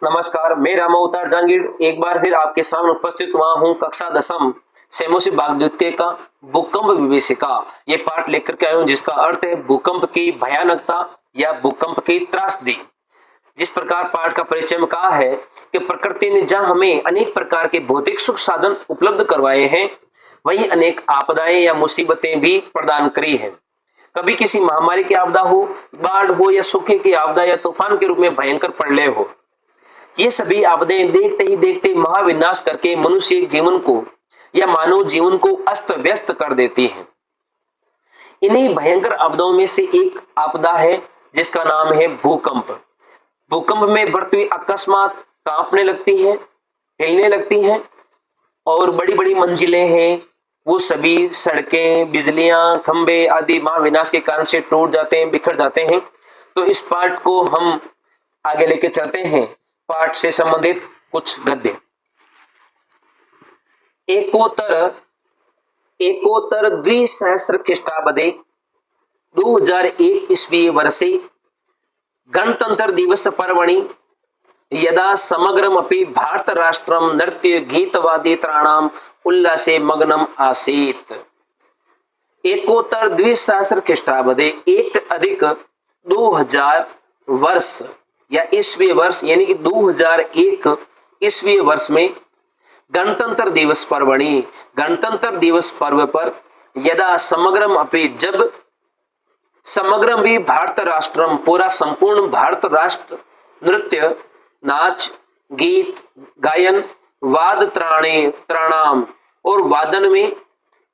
नमस्कार, मैं रामा अवतार जहांगीर एक बार फिर आपके सामने उपस्थित हुआ हूँ। कक्षा दसम सेमोसिस भाग द्वितीय का भूकंप विभीषिका ये पाठ लेकर के आया हूँ, जिसका अर्थ है भूकंप की भयानकता या भूकंप की त्रासदी। जिस प्रकार पाठ का परिचय में कहा है कि प्रकृति ने जहाँ हमें अनेक प्रकार के भौतिक सुख साधन उपलब्ध करवाए हैं, वहीं अनेक आपदाएं या मुसीबतें भी प्रदान करी है। कभी किसी महामारी की आपदा हो, बाढ़ हो या सूखे की आपदा या तूफान के रूप में भयंकर प्रलय हो, ये सभी आपदाएं देखते ही देखते महाविनाश करके मनुष्य जीवन को या मानव जीवन को अस्त व्यस्त कर देती हैं। इन्हीं भयंकर आपदाओं में से एक आपदा है जिसका नाम है भूकंप। भूकंप में पृथ्वी अकस्मात कांपने लगती है, हिलने लगती है और बड़ी बड़ी मंजिलें हैं वो सभी सड़कें, बिजलियां, खंबे आदि महाविनाश के कारण से टूट जाते हैं, बिखर जाते हैं। तो इस पाठ को हम आगे लेके चलते हैं। पाठ से संबंधित कुछ गद्य। एकोत्तर द्विसहस्र ख्रीष्टाब्दे 2001 ईस्वी वर्षे गणतंत्र दिवस पर्वणि यदा समग्रमपि भारत राष्ट्रम नृत्य गीतवादित्राणाम उल्लासे मग्नम आसीत्। एकोत्तर द्विसहस्र ख्रीष्टाब्दे 1+2000 वर्ष या ईस्वी वर्ष यानी कि 2001 ईस्वी वर्ष में गणतंत्र दिवस पर्वणि गणतंत्र दिवस पर्व पर यदा समग्रम अपि जब समग्र भी भारत राष्ट्रम पूरा संपूर्ण भारत राष्ट्र नृत्य, नाच, गीत, गायन, वाद त्राणाम और वादन में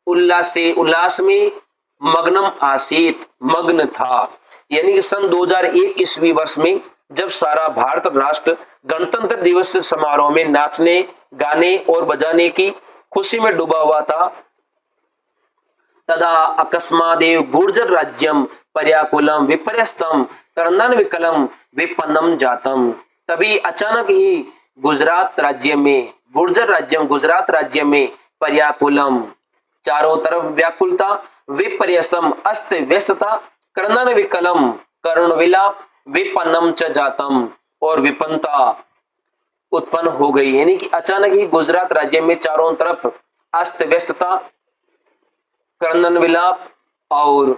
उल्लास में मग्नम आसीत मग्न था। यानी कि सन 2001 ईस्वी वर्ष में जब सारा भारत राष्ट्र गणतंत्र दिवस समारोह में नाचने, गाने और बजाने की खुशी में डूबा हुआ था, तदा अकस्मादेव गुर्जर राज्यम पर्याकुलम विपर्यस्तम कर्णन विकलम विपन्नम जातम। तभी अचानक ही गुजरात राज्य में पर्याकुलम चारों तरफ व्याकुलता, विपर्यस्तम अस्त व्यस्तता, कर्णन विकलम करुण विलाप, विपन्नम च जातम और विपन्नता उत्पन्न हो गई। यानी कि अचानक ही गुजरात राज्य में चारों तरफ अस्त व्यस्तता, कर्णन विलाप और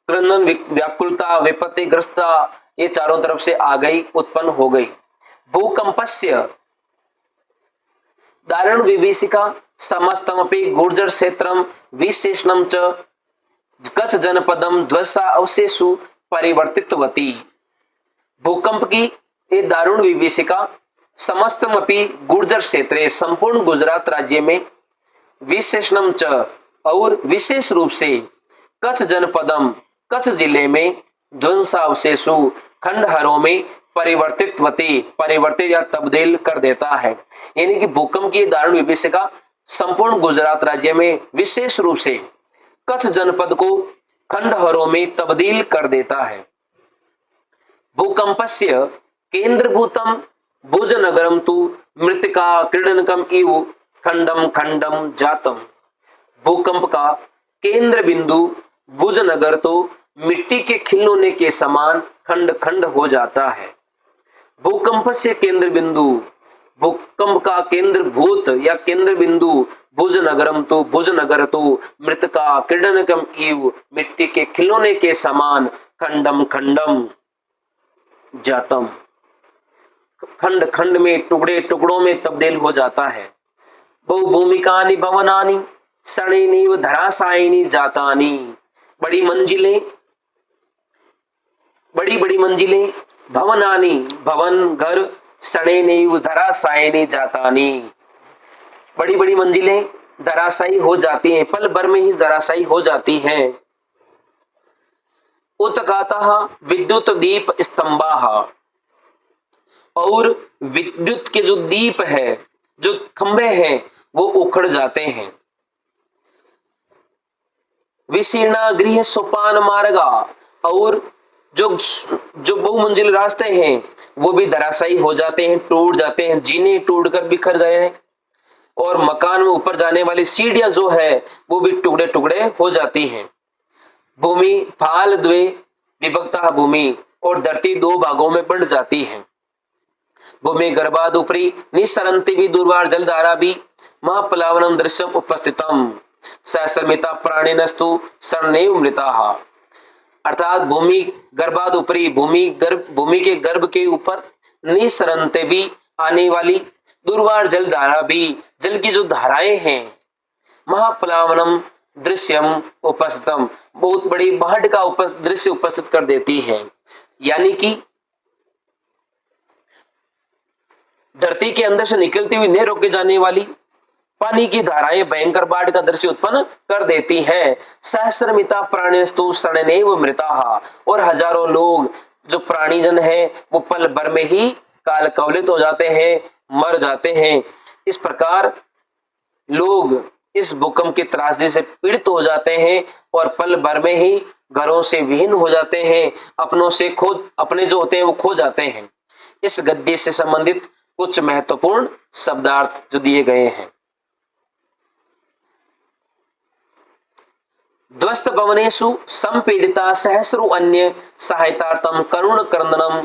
कर्णन व्याकुलता, विपत्तिग्रस्तता ये चारों तरफ से आ गई, उत्पन्न हो गई। भूकंपस्य दारुण विभीषिका समस्तमपि गुर्जर क्षेत्रम विशेषणम च कच्छ जनपदम ध्वसा अवशेषु परिवर्तितवती। भूकंप की ये दारुण विभीषिका समस्तमपि गुर्जर क्षेत्रे संपूर्ण गुजरात राज्य में विशेषणम च और विशेष रूप से कच्छ जनपदम कच्छ जिले में ध्वंसावशेषु खंडहरों में परिवर्तित या तब्दील कर देता है। यानी कि भूकंप की दारुण विभीषिका संपूर्ण गुजरात राज्य में विशेष रूप से कच्छ जनपद को खंडहरों में तब्दील कर देता है। भूकंपस्य केंद्रभूतम भुजनगरम तु मृत्तिका क्रीडनकम इव खंडम खंडम जातम। भूकंप का केंद्र बिंदु भुजनगर तो मिट्टी के खिलौने के समान खंड खंड हो जाता है। भूकंप से केंद्र बिंदु, भूकंप का केंद्रभूत या केंद्र बिंदु भुजनगर तो मृत्तिका क्रीडनकम इव मिट्टी के खिलौने के समान खंडम खंडम जातम खंड खंड में टुकड़े टुकड़ों में तब्दील हो जाता है। बहुभूमिकानि भवनानि सणेनीव धराशायिनी जातानि। बड़ी बड़ी मंजिलें भवनानि भवन घर सणेनीव धराशायिनी जातानि। बड़ी बड़ी मंजिलें धराशायी हो जाती हैं, पल भर में ही धराशायी हो जाती हैं। उत्कातः विद्युत दीप स्तंभाः और विद्युत के जो दीप है, जो खंभे हैं वो उखड़ जाते हैं। विशीर्णा गृह सोपान मार्गा और जो बहुमंजिल रास्ते हैं वो भी धराशायी हो जाते हैं, टूट जाते हैं, जीने टूट कर बिखर जाए और मकान में ऊपर जाने वाली सीढ़ियां जो है वो भी टुकड़े टुकड़े हो जाती हैं। भूमि फाल द्वे विभक्ता भूमि और धरती दो भागों में बंट जाती है। भूमि गर्भादुपरि निस्सरन्ति भी दुर्वार जलधारा भी महाप्लावनम दृश्यम उपस्थितम सहस्रमिता प्राणिनस्तु शरणेव मृताः। अर्थात भूमि गर्भाद ऊपरी भूमि के गर्भ के ऊपर निसरंते भी आने वाली दुर्वार जल धारा भी, जल की जो धाराएं हैं, महाप्लावनम दृश्यम उपस्थितम, बहुत बड़ी बाढ़ का दृश्य उपस्थित कर देती है। यानी कि धरती के अंदर से निकलती हुई नहीं रोके जाने वाली पानी की धाराएं भयंकर बाढ़ का दृश्य उत्पन्न कर देती हैं। सहस्रमिता प्राणिस्तु शरणेव मृताः, और हजारों लोग जो प्राणीजन हैं वो पल भर में ही काल कवलित हो जाते हैं, मर जाते हैं। इस प्रकार लोग इस भूकंप की त्रासदी से पीड़ित हो जाते हैं और पल भर में ही घरों से विहीन हो जाते हैं, अपने जो होते हैं वो खो जाते हैं। इस गद्य से संबंधित कुछ महत्वपूर्ण शब्दार्थ जो दिए गए हैं। ध्वस्त भवनेषु संपीडिता सहस्रो अन्य सहायतार्थम करुण क्रंदनम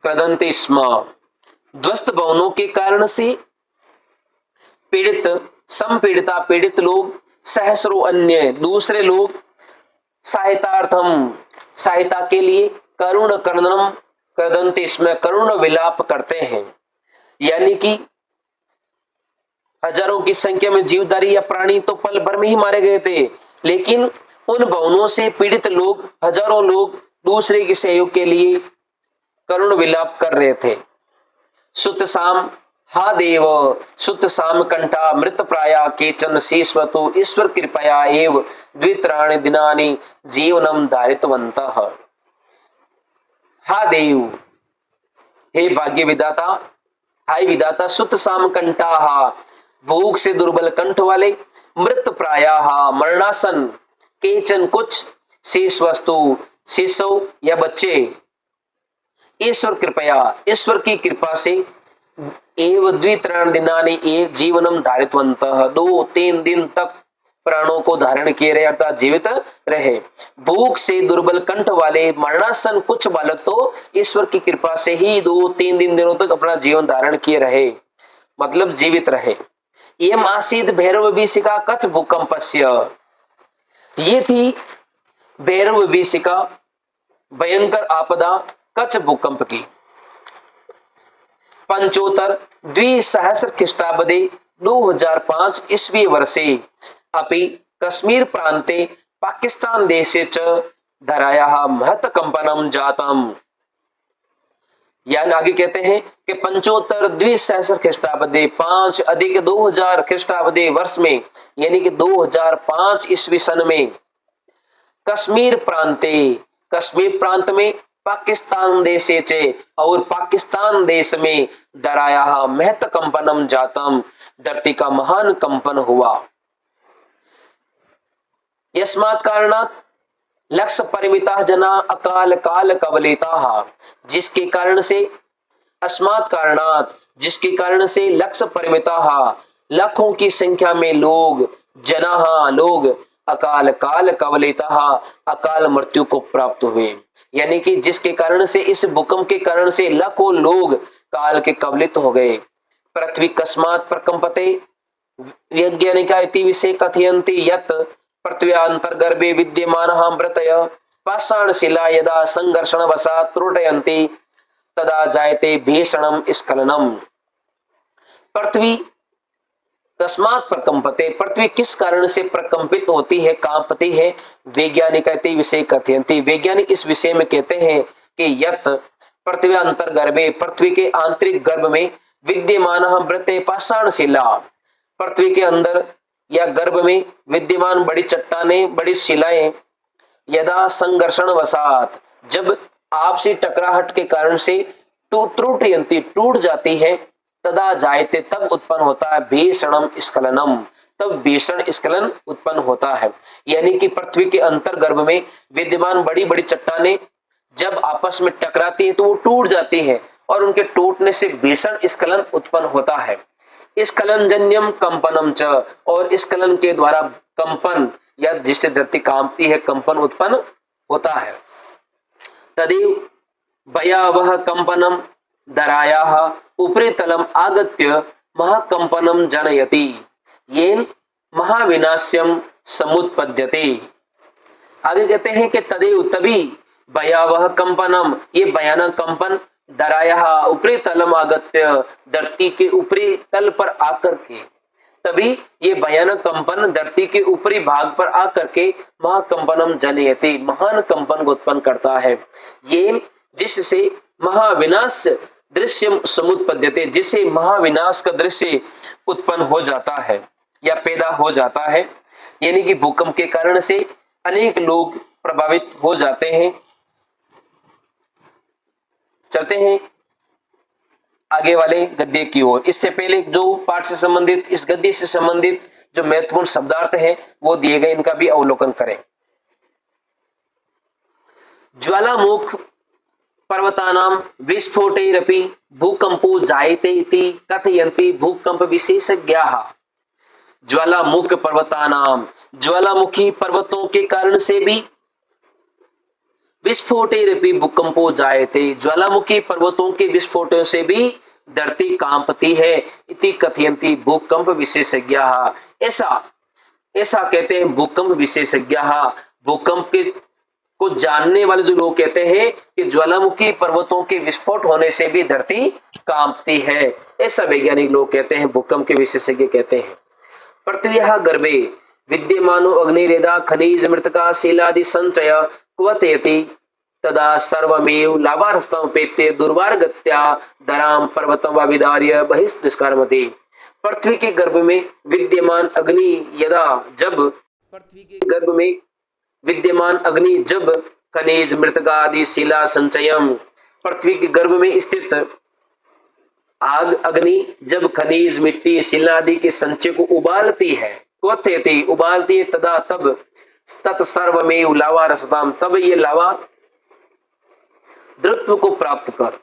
क्रदन्ते स्म। ध्वस्त भवनों के कारण से पीड़ित लोग, सहस्रो अन्य दूसरे लोग, सहायता के लिए करुण क्रंदनम क्रदन्ते स्म, करुण विलाप करते हैं। यानी कि हजारों की संख्या में जीवधारी या प्राणी तो पल भर में ही मारे गए थे, लेकिन उन भवनों से पीड़ित लोग, हजारों लोग दूसरे के सहयोग के लिए करुण विलाप कर रहे थे। सुत साम हा देव सुत साम कंठा मृत प्राया केचन शेषवतु ईश्वर कृपया एव द्वित्राणि दिनानि जीवनम धारितवन्तः। हा देव, हे भाग्य विदाता, हाय विदाता, सुत साम कंठा, भूख से दुर्बल कंठ वाले, मृत प्रायाः, मरणासन, केचन कुछ, शेष वस्तु, शिशु या बच्चे, ईश्वर कृपया, ईश्वर की कृपा से, एव द्वित्राण दिनानि एक जीवनम धारितवन्तः, 2-3 दिन तक प्राणों को धारण किए रहे, अर्थात जीवित रहे। भूख से दुर्बल कंठ वाले, मरणासन कुछ बालक तो ईश्वर की कृपा से ही 2-3 दिनों तक अपना जीवन धारण किए रहे, मतलब जीवित रहे। एम आसीद भैरव विभीषिका कच्छ भूकंपस्य, ये थी भैरव विभीषिका, भयंकर आपदा कच्छ भूकंप की। पंचोत्तर द्विसहस्र ख्रीष्टाब्दे 2005 ईस्वी वर्षे अपि कश्मीर प्रांते पाकिस्तान देशे च धरायाः महत् कंपनम जातम। यानी आगे कहते हैं कि पंचोत्तर द्विसहस्र ख्रीष्टाब्दे 5 अधिक 2000 ख्रीष्टाब्दे वर्ष में, यानी कि 2005 ईस्वी सन में, कश्मीर प्रांत में पाकिस्तान देशे चे, और पाकिस्तान देश में दरायाः महत कंपनम जातम, धरती का महान कंपन हुआ। यस्मात् कारणात् लक्ष परिमिता जना अकाल काल कवलिता, जिसके कारण से, अस्मात् कारणात्, जिसके कारण से, लक्ष परिमिता, लाखों की संख्या में लोग, जना लोग, अकाल काल कवलिता, अकाल मृत्यु को प्राप्त हुए। यानी कि जिसके कारण से, इस भूकंप के कारण से लाखों लोग काल के कवलित हो गए। पृथ्वी कस्मात् प्रकंपते, वैज्ञानिका इति विषय कथयन्ति यत् पृथ्व्यान्तर्गर्भे विद्यमानः मृतय पाषाणशिला यदा संघर्षणवशात् त्रुटयन्ति तदा जायते भीषणम स्खलनम। पृथ्वी कस्मात् प्रकंपते, पृथ्वी किस कारण से प्रकंपित होती है, कांपती है। वैज्ञानिक विषय कथयन्ति, वैज्ञानिक इस विषय में कहते हैं कि यत् पृथ्वी अंतर्गर्भे, पृथ्वी के आंतरिक गर्भ में, विद्यमानः मृते पाषाणशिला, पृथ्वी के अंदर या गर्भ में विद्यमान बड़ी चट्टानें, बड़ी शिलाएं, यदा संघर्षण वसात, जब आपसी टकराहट के कारण से त्रुटयन्ति, टूट जाती है, तदा जायते, तब उत्पन्न होता है भीषणम स्खलनम, तब भीषण स्खलन उत्पन्न होता है। यानी कि पृथ्वी के अंतर्गर्भ में विद्यमान बड़ी बड़ी चट्टानें जब आपस में टकराती है तो वो टूट जाती है, और उनके टूटने से भीषण स्खलन उत्पन्न होता है। स्खलन जन्यम कंपनम च, और स्खलन के द्वारा कंपन, या जिससे धरती कांपती है, कंपन उत्पन्न होता है। तदेव भयावह कंपनम दरायाः उपरितलम् आगत्य महाकम्पनं जनयति येन महाविनाश्यं समुत्पद्यते। आगे कहते हैं कि तदेव तभी भयावह कंपनम, ये भयानक कंपन दरायाः ऊपरी तलम आगत्य, धरती के ऊपरी तल पर आकर के, तभी ये भयानक कंपन धरती के ऊपरी भाग पर आकर के महाकंपनम जनयति, महान कंपन को उत्पन्न करता है। ये जिससे महाविनाश दृश्य समुत्पद्यते, जिसे महाविनाश का दृश्य उत्पन्न हो जाता है या पैदा हो जाता है। यानी कि भूकंप के कारण से अनेक लोग प्रभावित हो जाते हैं। चलते हैं आगे वाले गद्य की ओर। इससे पहले जो पाठ से संबंधित, इस गद्य से संबंधित जो महत्वपूर्ण शब्दार्थ है वो दिए गए, इनका भी अवलोकन करें। ज्वालामुख पर्वतानां विस्फोटैरपि भूकंपो जायते इति कथयन्ति भूकंप विशेषज्ञाः। ज्वालामुख पर्वतानां, ज्वालामुखी पर्वतों के कारण से भी, विस्फोटैरपि भूकंपो जायते, ज्वालामुखी पर्वतों के विस्फोटों से भी धरती कांपती है। इति कथयन्ति भूकंप विशेषज्ञाः, ऐसा कहते हैं भूकंप विशेषज्ञाः। भूकंप के को जानने वाले जो लोग कहते हैं कि ज्वालामुखी पर्वतों के विस्फोट होने से भी धरती कांपती है, ऐसा वैज्ञानिक लोग कहते हैं, भूकंप के विशेषज्ञ कहते हैं। पृथ्व्याः गर्भे विद्यमानो अग्निरेदा खनिज मृत्तिका शिलादि संचय क्वथयति तदा सर्वमेव लावारस्तमुपेत्य दुर्वारगत्या दराम पर्वतं वा विदार्य बहिष्निष्कामति। पृथ्वी के गर्भ में विद्यमान अग्नि यदा, जब पृथ्वी के गर्भ में विद्यमान अग्नि जब खनिज मृत्तिका आदि शिला संचयम, पृथ्वी के गर्भ में स्थित आग अग्नि जब खनिज मिट्टी शिला आदि के संचय को उबालती है, क्वथयति उबालती है, तदा तब तत्सर्वमेव लावा रसताम, तब ये लावा द्रुत्व को प्राप्त कर,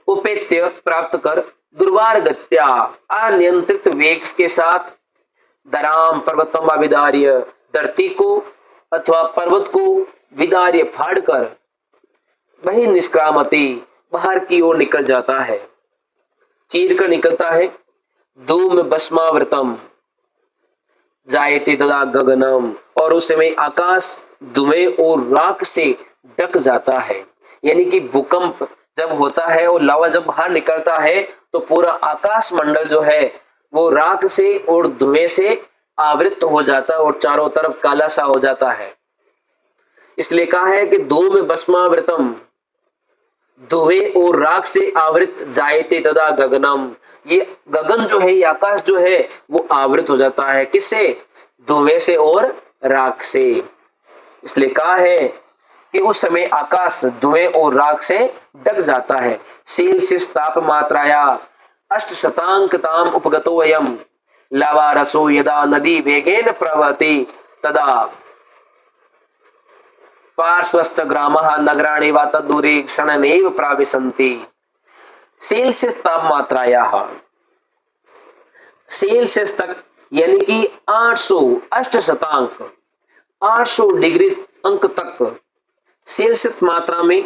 उपेत्य प्राप्त कर, दुर्वार गत्या अनियंत्रित वेग के साथ, दराम पर्वतम व विदार्य धरती को अथवा पर्वत को विदार्य फाड़ कर वही निष्क्रामति बाहर की ओर निकल जाता है, चीर कर निकलता है। धूम भस्मावृतम जायते तदा गगनम, और उस समय आकाश धुएं और राख से ढक जाता है। यानी कि भूकंप जब होता है और लावा जब बाहर निकलता है तो पूरा आकाश मंडल जो है वो राख से और धुएं से आवृत हो जाता है और चारों तरफ काला सा हो जाता है। इसलिए कहा है कि धूम भस्मावृतम, धुएं और राख से आवृत जायते तदा गगनम, ये गगन जो है, ये आकाश जो है वो आवृत हो जाता है, किससे? धुएं से और राख से। इसलिए कहा है कि उस समय आकाश धुएं और राख से ढक जाता है। सेल्सियस तापमात्राया 8% उपगतो अयम लावा रसो यदा नदी वेगेन प्रवहति तदा पार्श्वस्थ ग्रामः नगराणि वा तद्दूरे क्षणेनैव प्राविशन्ति। सेल्सियस तापमात्रायाः, सेल्सियस तक यानी कि 800 डिग्री अंक तक सेल्सियस मात्रा में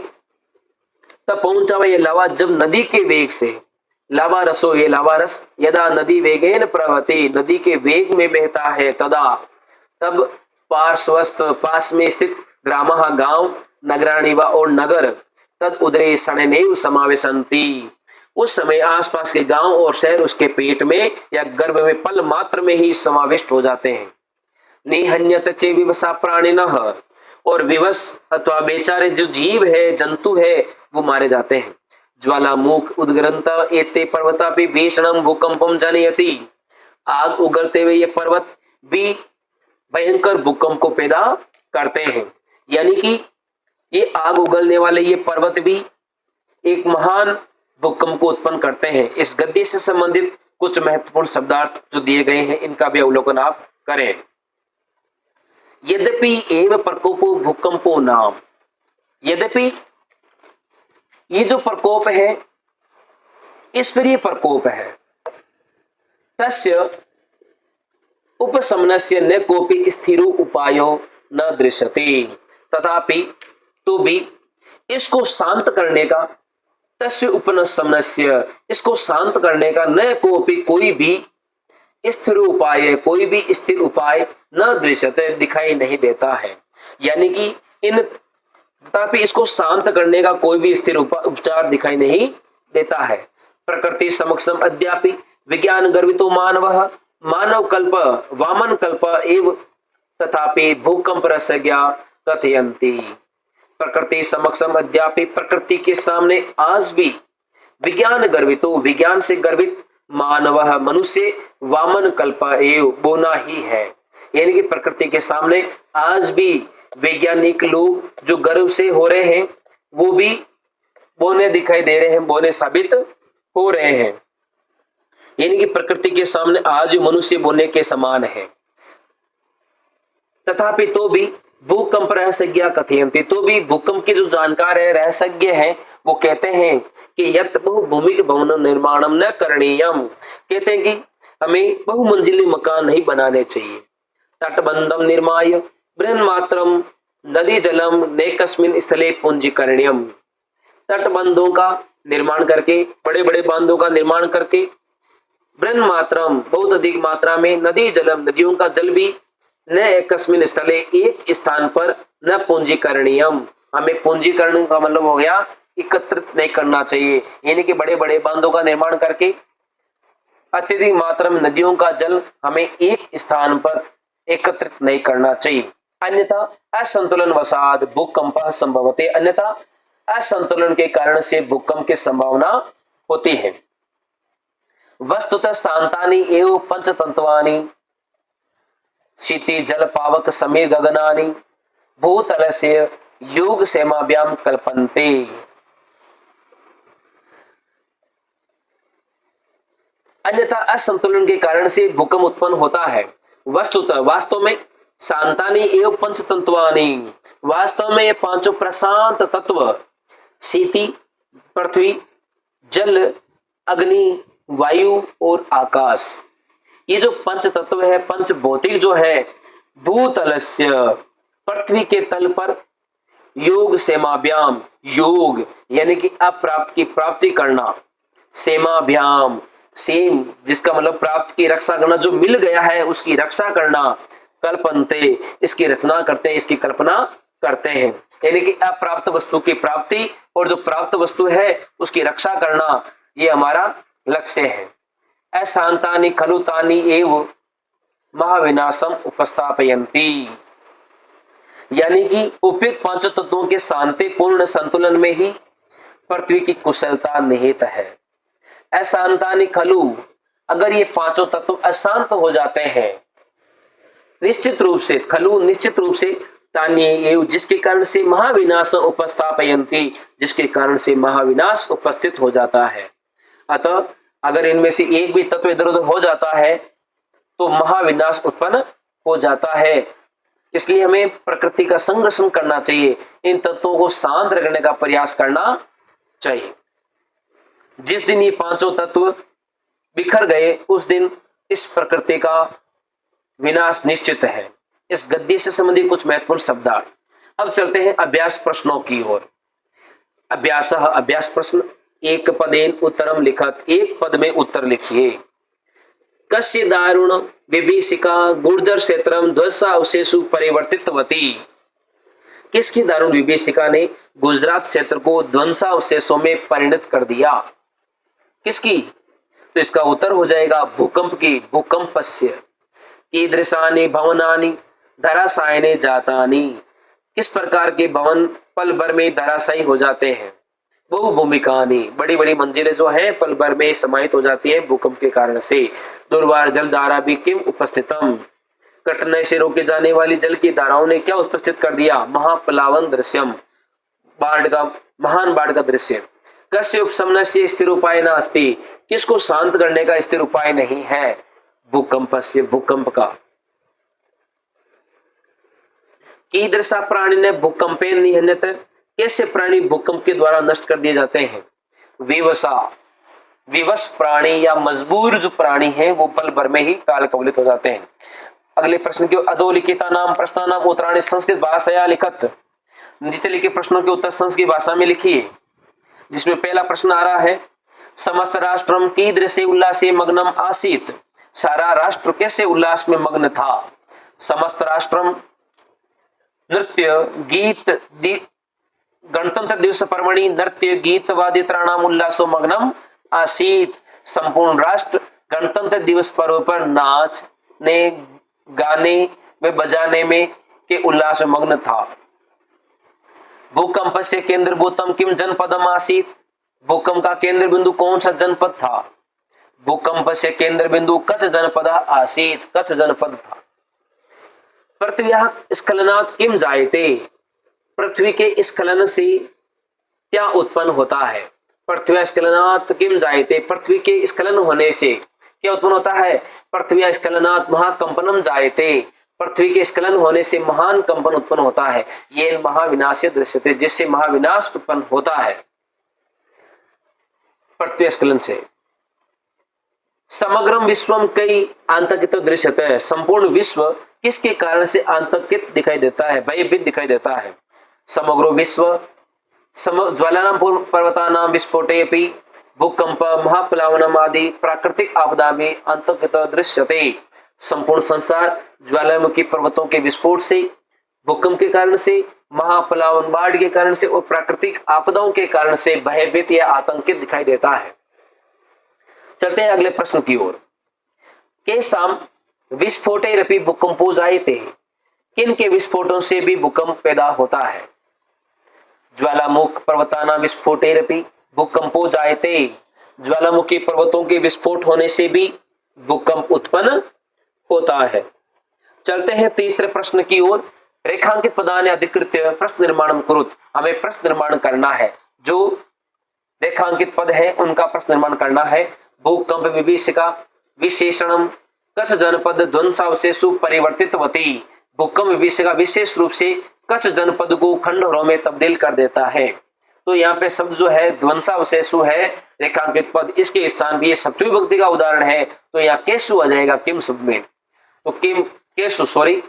तब पहुंचा हुआ ये लावा जब नदी के वेग से, लावा रसो ये लावा रस, यदा नदी वेगेन प्रवहति नदी के वेग में बहता है, तदा तब पार्श्वस्थ पास में स्थित ग्रामः गांव, नगराणि वा और नगर, तद उदरे क्षणेनैव समावेशन्ति, उस समय आसपास के गांव और शहर उसके पेट में या गर्भ में पल मात्र में ही समाविष्ट हो जाते हैं। निहन्यत चे विवसा प्राणिनः, और विवश अथवा बेचारे जो जीव है, जंतु है, वो मारे जाते हैं। ज्वालामुख उद्ग्रंथ एते पर्वतापि भीषणं भूकंपम जनयति, आग उगलते हुए ये पर्वत भी भयंकर भूकंप को पैदा करते हैं। यानी कि ये आग उगलने वाले ये पर्वत भी एक महान भूकंप को उत्पन्न करते हैं। इस गद्य से संबंधित कुछ महत्वपूर्ण शब्दार्थ जो दिए गए हैं इनका भी अवलोकन आप करें। यद्यपि एव प्रकोपो भूकंपो नाम, यद्यपि ये जो प्रकोप है ईश्वरीय प्रकोप है, तस्य उपशमनस्य न कोपि स्थिरो उपायो न दृश्यते, तथापि तो भी इसको शांत करने का तस्य उपशमनस्य, इसको शांत करने का न कोई भी स्थिर उपाय, कोई भी स्थिर उपाय न दृश्यते, दिखाई नहीं देता है। यानी कि इन तथापि इसको शांत करने का कोई भी स्थिर उपचार दिखाई नहीं देता है। प्रकृति समक्षम अद्यापि विज्ञान गर्वितो मानवः मानव कल्प वामन कल्प एव तथापि भूकंप रसज्ञा कथयन्ति। प्रकृति समक्षम अद्यापि, प्रकृति के सामने आज भी विज्ञान गर्वितो, विज्ञान से गर्वित मानवः मनुष्य वामन कल्प एव बोना ही है। यानी कि प्रकृति के सामने आज भी वैज्ञानिक लोग जो गर्व से हो रहे हैं वो भी बोने दिखाई दे रहे हैं, बोने साबित हो रहे हैं। यानी कि प्रकृति के सामने आज मनुष्य बोने के समान है। तथापि तो भी भूकंप रहस्यज्ञ कथयन्ति, तो भी भूकंप के जो जानकार है, रहस्यज्ञ हैं, वो कहते हैं कि यत् बहुभूमिक भवन निर्माणम न करणीयम, कहते हैं कि हमें बहुमंजिली मकान नहीं बनाने चाहिए। तटबंधम निर्माय बृहन्मात्रम नदी जलम नेकस्मिन स्थले पूंजीकरणीयम, तटबंधों का निर्माण करके, बड़े बड़े बांधों का निर्माण करके, बृहन्मात्रम बहुत अधिक मात्रा में, नदी जलम नदियों का जल भी, न एकस्मिन स्थले एक स्थान पर, न पूंजीकरणीयम, हमें पूंजीकरण का मतलब हो गया एकत्रित नहीं करना चाहिए। यानी कि बड़े बड़े बांधों का निर्माण करके अत्यधिक मात्रा में नदियों का जल हमें एक स्थान पर एकत्रित नहीं करना चाहिए। अन्यथा असंतुलन वसाद भूकंप संभवते, अन्यथा असंतुलन के कारण से भूकंप की संभावना होती है। वस्तुतः शांतानि एव पंचतंत्वानि शीति जल पावक समीर गगनानि भूतलस्य योग सेमाभ्याम कल्पन्ते। अन्यथा असंतुलन के कारण से भूकंप उत्पन्न होता है। वस्तुतः, वास्तव में, शांतानि एवं पंचतंत्वानि, वास्तव में ये पांचों प्रशांत तत्व, शीति पृथ्वी, जल, अग्नि, वायु और आकाश, ये जो पंच तत्व है, पंच भौतिक जो है, भूतलस्य पृथ्वी के तल पर, योग सेमाभ्याम, योग यानी कि अप्राप्त की प्राप्ति करना, सेमाभ्याम सेम जिसका मतलब प्राप्त की रक्षा करना, जो मिल गया है उसकी रक्षा करना, कल्पन्ते इसकी रचना करते हैं, इसकी कल्पना करते हैं। यानी कि अप्राप्त वस्तु की प्राप्ति और जो प्राप्त वस्तु है उसकी रक्षा करना, ये हमारा लक्ष्य है। अशांतानि खलु तानि एव महाविनाशम उपस्थापयन्ति, यानी कि उपयुक्त पांचों तत्वों के शांतिपूर्ण संतुलन में ही पृथ्वी की कुशलता निहित है। अशांतानि खलु, अगर ये पांचों तत्व अशांत हो जाते हैं, निश्चित रूप से, खलु निश्चित रूप से, तानि एव जिसके कारण से महाविनाश उपस्थापयन्ति, जिसके कारण से महाविनाश उपस्थित हो जाता है। अतः अगर इनमें से एक भी तत्व इधर उधर हो जाता है तो महाविनाश उत्पन्न हो जाता है। इसलिए हमें प्रकृति का संरक्षण करना चाहिए, इन तत्वों को शांत रखने का प्रयास करना चाहिए। जिस दिन ये पांचों तत्व बिखर गए उस दिन इस प्रकृति का विनाश निश्चित है। इस गद्य से संबंधित कुछ महत्वपूर्ण शब्दार्थ। अब चलते हैं अभ्यास प्रश्नों की ओर। अभ्यास प्रश्न, एक पदेन उत्तरम लिखत, एक पद में उत्तर लिखिए। कस्य दारुण विभीषिका गुर्जर क्षेत्रम ध्वंसावशेषु परिवर्तितवती, किसकी दारुण विभीषिका ने गुजरात क्षेत्र को ध्वंसावशेषों में परिणत कर दिया? किसकी? तो इसका उत्तर हो जाएगा भूकंप की। भूकंपस्य कीदृशानि भवनानि धराशायने जातानि, किस प्रकार के भवन पल भर में धराशायी हो जाते हैं। बहुभूमिकानि, बड़ी बड़ी मंजिलें जो हैं पल भर में समाहित हो जाती है भूकंप के कारण से। दुर्वार जल धारा भी किम उपस्थितम, कटने से रोके जाने वाली जल की धाराओं ने क्या उपस्थित कर दिया? महाप्लावन दृश्यम, बाढ़ का, महान बाढ़ का दृश्य। कस्य उपशमनस्य स्थिर उपाय नास्ति, किसको शांत करने का स्थिर उपाय नहीं है? भूकंपस्य, भूकंप का। कीदृशा प्राणी ने भूकंपे निहन्यत, कैसे प्राणी भूकंप के द्वारा नष्ट कर दिए जाते हैं? विवसा, विवश प्राणी या मजबूर जो प्राणी हैं वो पल भर में ही काल कवलित हो जाते हैं। अगले प्रश्न के अधोलिखिता नाम प्रश्न नाम उत्तराणी संस्कृत भाषाया लिखत, नीचे लिखे प्रश्नों के उत्तर संस्कृत भाषा में लिखिए। जिसमें पहला प्रश्न आ रहा है, समस्त राष्ट्रम कीदृशे उल्लासे मग्नम आसीत। सारा राष्ट्र कैसे उल्लास में मग्न था। समस्त राष्ट्रम नृत्य गीत गणतंत्र दिवस पर्वणि नृत्य गीत वादित्राणाम उल्लासो मग्नम आसीत। संपूर्ण राष्ट्र गणतंत्र दिवस पर्व पर नाचने गाने व बजाने में के उल्लास में मग्न था। भूकंप से केंद्रभूतम किम जनपदम आसीत। भूकंप का केंद्र बिंदु कौन सा जनपद था। भूकंप से केंद्र बिंदु कच्छ जनपद आसीत, कच्छ जनपद था। पृथ्व्याः स्खलनात् किम जायते। पृथ्वी के स्खलन से क्या उत्पन्न होता है। पृथ्वी स्खलनात् किम जायते। पृथ्वी के स्खलन होने से क्या उत्पन्न होता है। पृथ्वी स्खलनात् महाकंपनम जायते। पृथ्वी के स्खलन होने से महान कंपन उत्पन्न होता है। ये महाविनाश दृश्यते, जिससे महाविनाश उत्पन्न होता है पृथ्वी स्खलन से। समग्रम विश्वम कई आतंकित दृश्यते है। संपूर्ण विश्व किसके कारण से आतंकित दिखाई देता है, भयभीत दिखाई देता है। समग्र विश्व ज्वालानाम पर्वतानाम विस्फोटेपि भूकंप महाप्लावनम आदि प्राकृतिक आपदा में आतंकित दृश्यते। संपूर्ण संसार ज्वालामुखी पर्वतों के विस्फोट से, भूकंप के कारण से, महाप्लावन बाढ़ के कारण से और प्राकृतिक आपदाओं के कारण से भयभीत या आतंकित दिखाई देता है। चलते हैं अगले प्रश्न की ओर। केषां विस्फोटैरपि भूकंपो जायते। किन के विस्फोटों से भी भूकंप पैदा होता है। ज्वालामुख पर्वतानां विस्फोटैरपि भूकंपो जायते। ज्वालामुखी पर्वतों के विस्फोट होने से भी भूकंप उत्पन्न होता है। चलते हैं तीसरे प्रश्न की ओर। रेखांकित पदानि अधिकृत्य प्रश्न निर्माणम कुरुत। हमें प्रश्न निर्माण करना है, जो रेखांकित पद है उनका प्रश्न निर्माण करना है। भूकंप विभीषिका विशेषणम कच्छ जनपद ध्वंसावशेषु परिवर्तितवती। भूकंप विभीषिका विशेष रूप से कच्छ जनपद को खंडहरों में तब्दील कर देता है। तो यहाँ पे शब्द जो है ध्वंसावशेषु है रेखांकित पद, इसके स्थान भी ये सप्तमी विभक्ति का उदाहरण है। तो यहाँ केशु आ जाएगा किम शब्द में। तो किम केशु सॉरी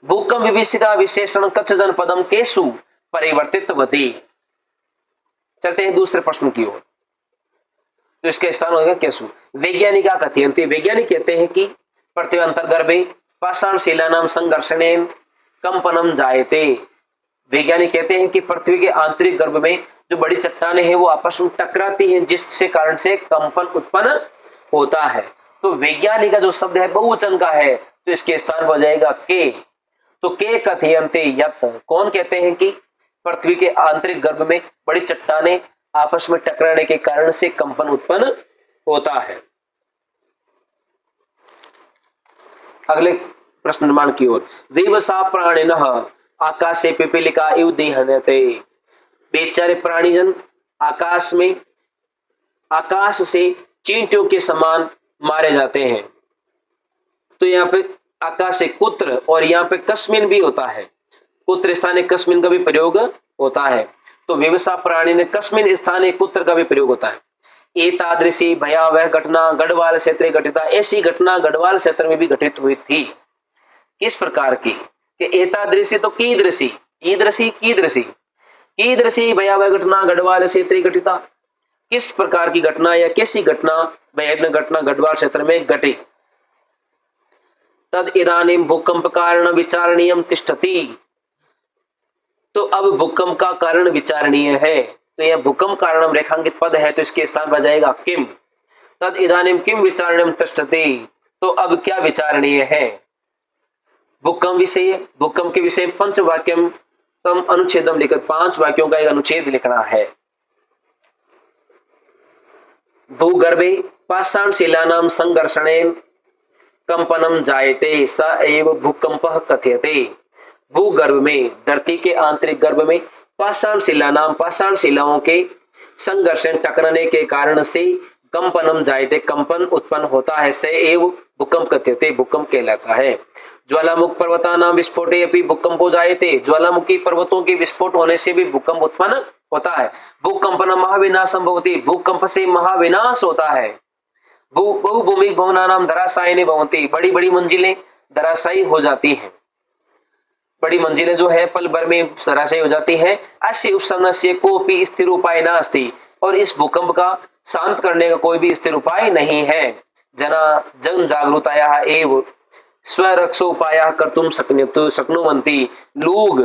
भूकंप विभीषिका विशेषण कच्छ जनपदम केशु परिवर्तितवती। चलते हैं दूसरे प्रश्न की ओर। तो इसका स्थान होगा केशु। वैज्ञानिका कथयन्ति। वैज्ञानिक कहते हैं कि पृथ्वी अंतर्गर्भे पाषाण शिलानाम संघर्षणेन कंपनम जायते। वैज्ञानिक कहते हैं कि पृथ्वी के आंतरिक गर्भ में जो बड़ी चट्टानें हैं वो आपस में टकराती हैं, जिससे कारण से कंपन उत्पन्न होता है। तो वैज्ञानिक का जो शब्द है बहुवचन का है, तो इसके स्थान पर हो जाएगा के। तो के कथयन्ते यत्। कौन कहते हैं कि पृथ्वी के आंतरिक गर्भ में बड़ी चट्टानें आपस में टकराने के कारण से कंपन उत्पन्न होता है। अगले प्रश्न निर्माण की ओर। विवसा प्राणिनः आकाशे पिपीलिका इव दीहन्यते। बेचारे प्राणीजन आकाश में आकाश से चींटियों के समान मारे जाते हैं। तो यहाँ पे आकाश से कुत्र और यहाँ पे कस्मिन भी होता है। कुत्र स्थाने कस्मिन का भी प्रयोग होता है। तो विवसा प्राणी ने कस्मिन स्थाने कुत्र का भी प्रयोग होता है। एतादृशी भयावह घटना गढ़वाल क्षेत्र घटिता। ऐसी घटना गढ़वाल क्षेत्र में भी घटित हुई थी। किस प्रकार की कि एतादृशी तो कीदृशी, ईदृशी कीदृशी, कीदृशी भयावह घटना गढ़वाल क्षेत्र घटिता। किस प्रकार की घटना या कैसी घटना भयावह घटना गढ़वाल क्षेत्र में घटी। तद इदानीं भूकंप कारण विचारणीयम तिष्ठति। तो अब भूकंप का कारण विचारणीय है। तो यह भूकंप कारणम रेखांकित पद है, तो इसके स्थान पर जाएगा किम। तद इदानीं किम विचारणीयम तिष्ठति। तो अब क्या विचारणीय है। भूकंप विषय, भूकंप के विषय पंचवाक्यम तम अनुच्छेदम लिखकर 5 वाक्यों का एक अनुच्छेद लिखना है। भूगर्भे पाषाण शिलानां संघर्षणेन कंपनम जायते स एव भूकंपः कथ्यते। भूगर्भ में धरती के आंतरिक गर्भ में पाषाण शिलाओं के संघर्षण टकराने के कारण से कंपनम जायते कंपन उत्पन्न होता है। स एव भूकंप कथ्यते भूकंप कहलाता है। ज्वालामुख पर्वतानां विस्फोटे अपि भूकंपो जायते। ज्वालामुखी पर्वतों के विस्फोट होने से भी भूकंप उत्पन्न होता है। भूकंपन महाविनाशम भवति। भूकंप से महाविनाश होता है। बहुभूमिक भवनानां धराशायिनी भवन्ति। बड़ी बड़ी मंजिलें धराशायी हो जाती हैं। बड़ी मंजिलें जो है पल भर में धराशायी हो जाती हैं। अस्य उपशमनस्य कोपि स्थिर उपाय नास्ति, और इस भूकंप का शांत करने का कोई भी स्थिर उपाय नहीं है। जन जागरूकतायाः एव स्वरक्षोपायाः कर्तुं शक्नुवन्ति। लोग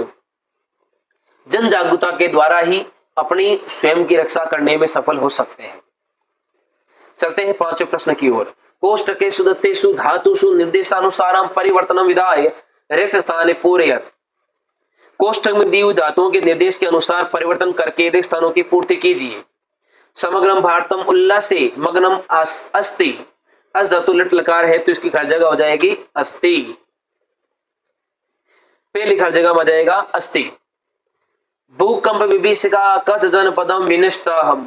जन जागरूकता के द्वारा ही अपनी स्वयं की रक्षा करने में सफल हो सकते हैं। चलते हैं पांचवें प्रश्न की ओर। कोष्टकेषु दत्तेषु धातुषु निर्देशानुसारं परिवर्तनं विधाय रिक्त स्थाने पूरयत्। कोष्टक में दी हुई धातुओं के निर्देश के अनुसार परिवर्तन करके रिक्त स्थानों की पूर्ति कीजिए। समग्रम भारतम उल्लासे मग्नम अस्ति। अस धातु लट लकार है तो इसकी हर जगह हो जाएगी अस्ति। पे लिखा जगह हो जाएगा अस्ति। भूकंप विभीषिका कस जनपदम विनिष्टहम।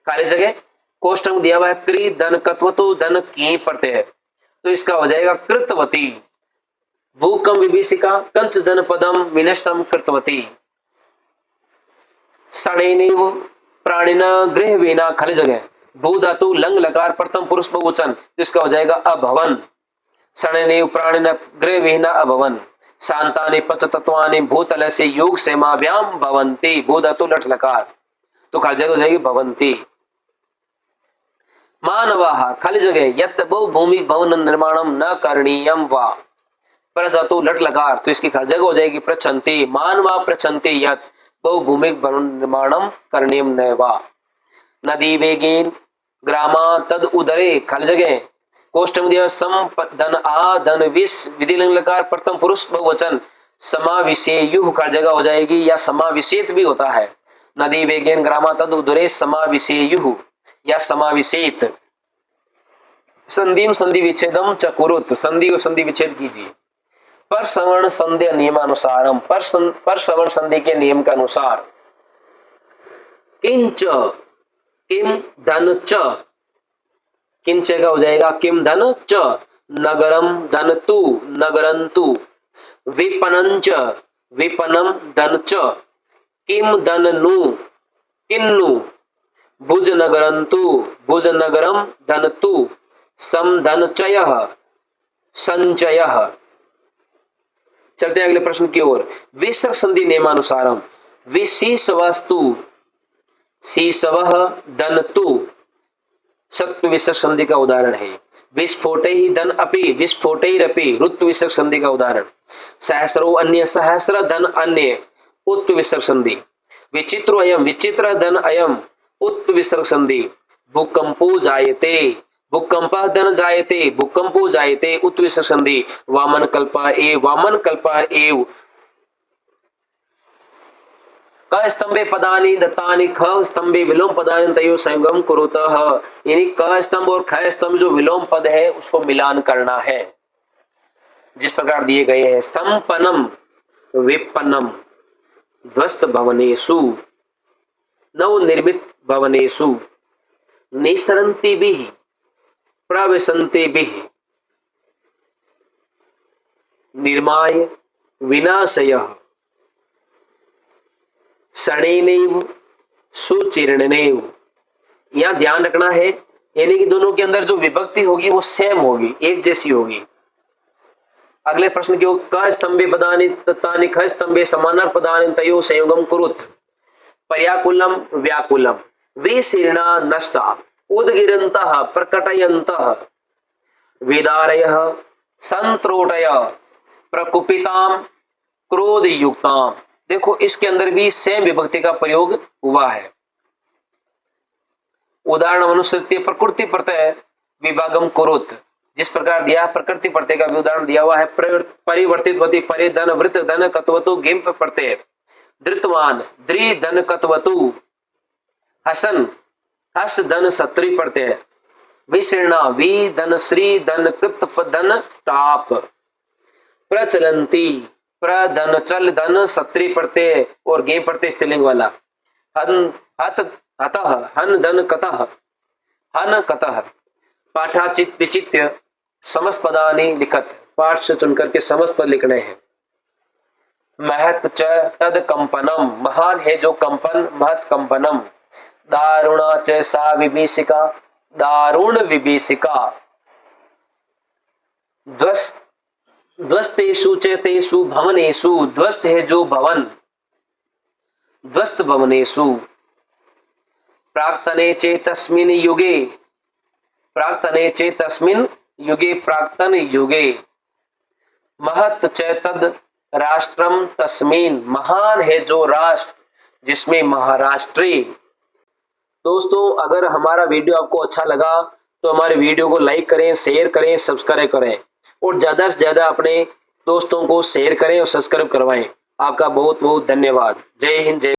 खाली जगह कोष्टक में दिया हुआ है क्री धन कत्वतु धन की प्रत्यय है तो इसका हो जाएगा कृतवती। भूकंप विभीषिका कंच जनपदम विनष्टम कृतवती। सणेनैव प्राणिना गृहवीना खाली जगह भू धातु लंग लकार प्रथम पुरुष बहुवचन तो इसका हो जाएगा अभवन। सणेनैव प्राणिना गृहवीना अभवन। शांतानि पंचतत्वानि भूतल से योग सेमाभ्याम भवन्ति। भू धातु लट लकार तो खाली जगह हो जाएगी भवन्ति। मानवाः खाली जगह यत् बहुभूमि भवन निर्माणम न करणीयम वा। पर धातु लट लकार तो इसकी खाली जगह हो जाएगी प्रचंति। मानवा प्रचंति यत् बहुभूमि भवन निर्माणम करणीयम न वा। नदी वेगेन ग्रामा तद उदरे खाली जगह कोष्टक में सम धन आ धन विष विधि लिंग लकार प्रथम पुरुष बहुवचन समाविशेयुः खाली जगह हो जाएगी या समाविशेत भी होता है। नदी वेगेन ग्रामा तद उदरे समाविशेयुः या समाविशेत। संधिम संधि विच्छेदम च कुरुत। संधि और संधि विच्छेद कीजिए। पर सवर्ण संधि नियमानुसारम। पर सवर्ण संधि के नियम के अनुसार किंच किम धन च। किंच का हो जाएगा किम धन च। नगरम धन तु नगरंतु। विपणंच विपणम धन च। किम धन नु किन्नु। भुज नगरंतु भुज नगरम धन तु। सम धन चय संचय। चलते हैं अगले प्रश्न की ओर। विसर्ग संधि नियमानुसारम विशेष वस्तु शीशवः धन तु सत्व विसर्ग संधि का उदाहरण है। विस्फोटे ही धन अपि विस्फोटैरपि रुत्व विसर्ग संधि का उदाहरण। सहस्रो अन्य सहस्र धन अन्य उत्व विसर्ग संधि। विचित्रो अयम विचित्र धन अयम उत्व विसर्ग संधि। भूकंपो जायते भूकंपः धन जायते भूकंपो जायते उत्व विसर्ग संधि। वामन कल्पः एव क स्तंभे पदानि दत्तानि ख स्तंभे विलोम पदानि तयो संगम कुरुतः। यानी क स्तंभ और ख स्तंभ जो विलोम पद है उसको मिलान करना है जिस प्रकार दिए गए हैं। संपन्नम विपन्नम ध्वस्त भवनेषु नव निर्मित भवनेषु निसरन्तिभिः प्रविशन्तिभिः निर्माय विनाशयः सणेनैव सुचीर्णनैव। यहां ध्यान रखना है यानी कि दोनों के अंदर जो विभक्ति होगी वो सेम होगी एक जैसी होगी। अगले प्रश्न की ओर। क स्तंभे पदानि तत्तानि ख स्तंभे समानार पदानि तयो संयोगम कुरुत। पर्याकुलम व्याकुलम विशीर्णा नष्टा उद्गिरन्तः प्रकटयन्तः वेदारयः संत्रोटय प्रकुपिताम क्रोधयुक्ताम। देखो इसके अंदर भी सेम विभक्ति का प्रयोग हुआ है। उदाहरण अनुसृत्य प्रकृति प्रत्यय विभागम कुरुत। जिस प्रकार दिया प्रकृति प्रत्यय का भी उदाहरण दिया हुआ है। परिवर्तितवती परे धन वृत धन कत्वतु गिम्प प्रत्यय। धृतवान द्रि धन कत्वतु। हसन हस धन सत्री प्रत्यय। विशीर्णा वि धन श्री धन कृत धन टाप। प्रचलंती प्र धन चल धन सत्री प्रत्यय और गे प्रत्यय स्त्रीलिंग वाला। हन हत हतः हन धन कतः हन कतः। पाठाचित विचित्य समस्त पदानि लिखत। पाठ से चुनकर के समस्त पद लिखने हैं। महत च तद कंपनम महान है जो कंपन महत कंपनम। दारुणा च सा विभीषिका दारुण विभीषिका। ध्वस्तेषु च तेषु भवनेषु, ध्वस्त है जो भवन, ध्वस्त भवनेषु। प्राक्तने चेतस्मिन् युगे, प्राक्तने चेतस्मिन् युगे, प्राक्तन युगे। महत् च तद राष्ट्रम तस्मिन्, महान है जो राष्ट्र जिसमें महाराष्ट्रे। दोस्तों, अगर हमारा वीडियो आपको अच्छा लगा तो हमारे वीडियो को लाइक करें, शेयर करें, सब्सक्राइब करें और ज्यादा से ज्यादा अपने दोस्तों को शेयर करें और सब्सक्राइब करवाएं। आपका बहुत बहुत धन्यवाद। जय हिंद, जय